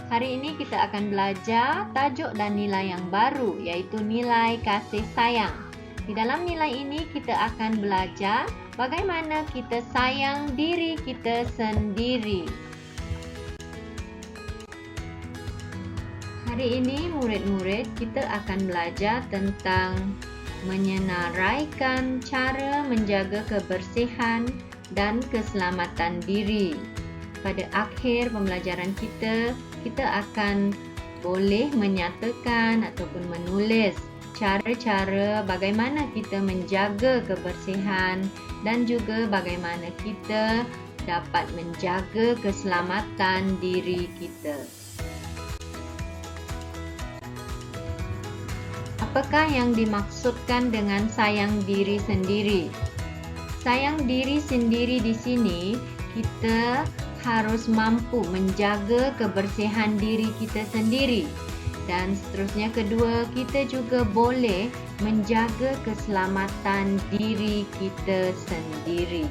Hari ini kita akan belajar tajuk dan nilai yang baru, yaitu nilai kasih sayang. Di dalam nilai ini kita akan belajar bagaimana kita sayang diri kita sendiri. Hari ini murid-murid kita akan belajar tentang menyenaraikan cara menjaga kebersihan dan keselamatan diri. Pada akhir pembelajaran kita akan boleh menyatakan ataupun menulis cara-cara bagaimana kita menjaga kebersihan dan juga bagaimana kita dapat menjaga keselamatan diri kita. Apakah yang dimaksudkan dengan sayang diri sendiri? Sayang diri sendiri di sini, kita harus mampu menjaga kebersihan diri kita sendiri. Dan seterusnya kedua, kita juga boleh menjaga keselamatan diri kita sendiri.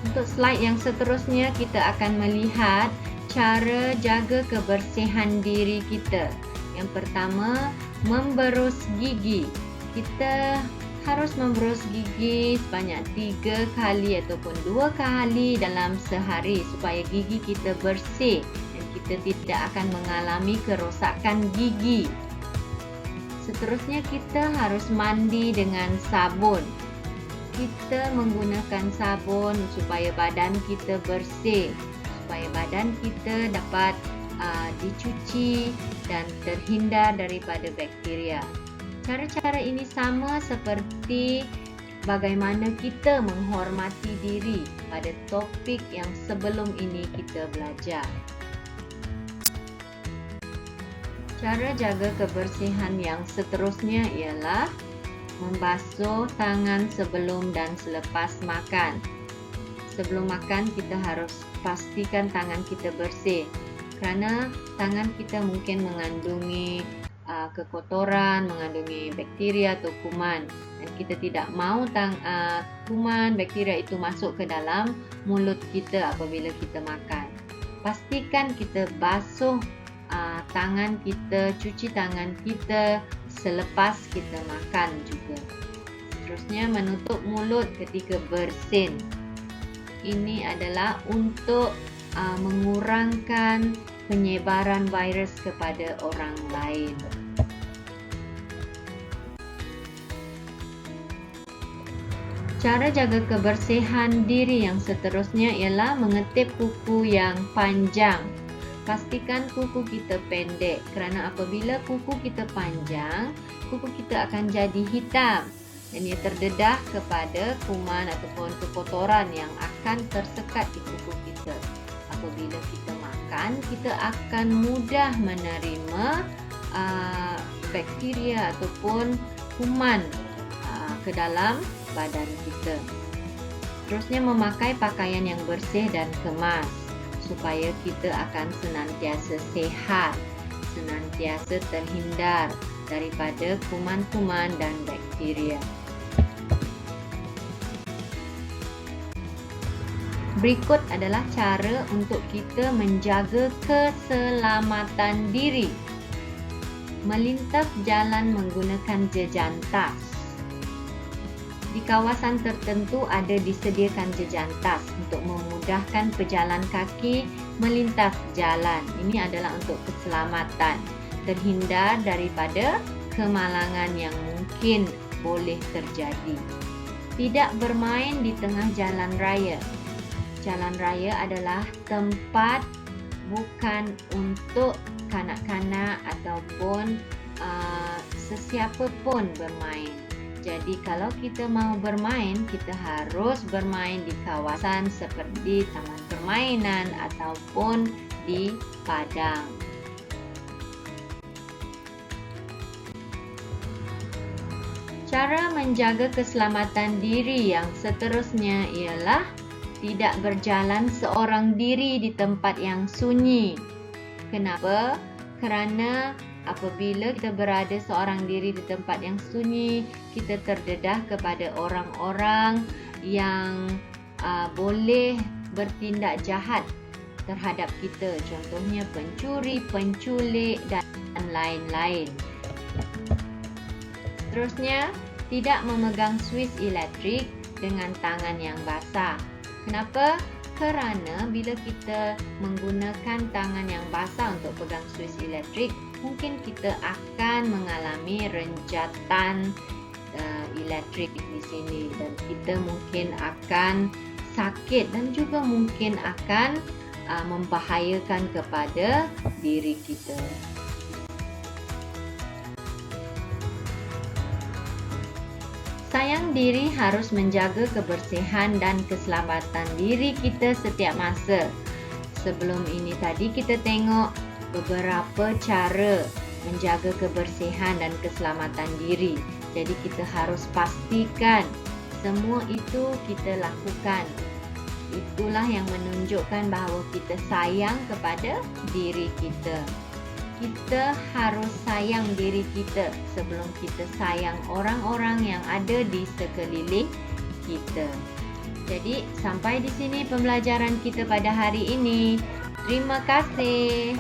Untuk slide yang seterusnya, kita akan melihat cara jaga kebersihan diri kita. Yang pertama, memberus gigi. Kita harus memberus gigi sebanyak 3 kali ataupun 2 kali dalam sehari supaya gigi kita bersih dan kita tidak akan mengalami kerosakan gigi. Seterusnya kita harus mandi dengan sabun. Kita menggunakan sabun supaya badan kita bersih, supaya badan kita dapat dicuci dan terhindar daripada bakteria. Cara-cara ini sama seperti bagaimana kita menghormati diri pada topik yang sebelum ini kita belajar. Cara jaga kebersihan yang seterusnya ialah membasuh tangan sebelum dan selepas makan. Sebelum makan kita harus pastikan tangan kita bersih kerana tangan kita mungkin mengandungi kekotoran, mengandungi bakteria atau kuman, dan kita tidak mahu kuman, bakteria itu masuk ke dalam mulut kita apabila kita makan. Pastikan kita basuh tangan kita, cuci tangan kita selepas kita makan juga. Seterusnya menutup mulut ketika bersin. Ini adalah untuk mengurangkan penyebaran virus kepada orang lain. Cara jaga kebersihan diri yang seterusnya ialah mengetip kuku yang panjang. Pastikan kuku kita pendek kerana apabila kuku kita panjang, kuku kita akan jadi hitam dan ia terdedah kepada kuman ataupun kekotoran yang akan tersekat di kuku kita. Apabila kita makan, kita akan mudah menerima bakteria ataupun kuman ke dalam badan kita. Terusnya memakai pakaian yang bersih dan kemas supaya kita akan senantiasa sihat, senantiasa terhindar daripada kuman-kuman dan bakteria. Berikut adalah cara untuk kita menjaga keselamatan diri. Melintas jalan menggunakan jejantas. Di kawasan tertentu ada disediakan jejantas untuk memudahkan pejalan kaki melintas jalan. Ini adalah untuk keselamatan, terhindar daripada kemalangan yang mungkin boleh terjadi. Tidak bermain di tengah jalan raya. Jalan raya adalah tempat bukan untuk kanak-kanak ataupun sesiapa pun bermain. Jadi kalau kita mahu bermain, kita harus bermain di kawasan seperti taman permainan ataupun di padang. Cara menjaga keselamatan diri yang seterusnya ialah tidak berjalan seorang diri di tempat yang sunyi. Kenapa? Kerana apabila kita berada seorang diri di tempat yang sunyi, kita terdedah kepada orang-orang yang boleh bertindak jahat terhadap kita. Contohnya pencuri, penculik dan lain-lain. Seterusnya, tidak memegang suis elektrik dengan tangan yang basah. Kenapa? Kerana bila kita menggunakan tangan yang basah untuk pegang suis elektrik, mungkin kita akan mengalami renjatan elektrik di sini dan kita mungkin akan sakit dan juga mungkin akan membahayakan kepada diri kita. Sayang diri harus menjaga kebersihan dan keselamatan diri kita setiap masa. Sebelum ini tadi kita tengok beberapa cara menjaga kebersihan dan keselamatan diri. Jadi kita harus pastikan semua itu kita lakukan. Itulah yang menunjukkan bahawa kita sayang kepada diri kita. Kita harus sayang diri kita sebelum kita sayang orang-orang yang ada di sekeliling kita. Jadi sampai di sini pembelajaran kita pada hari ini. Terima kasih.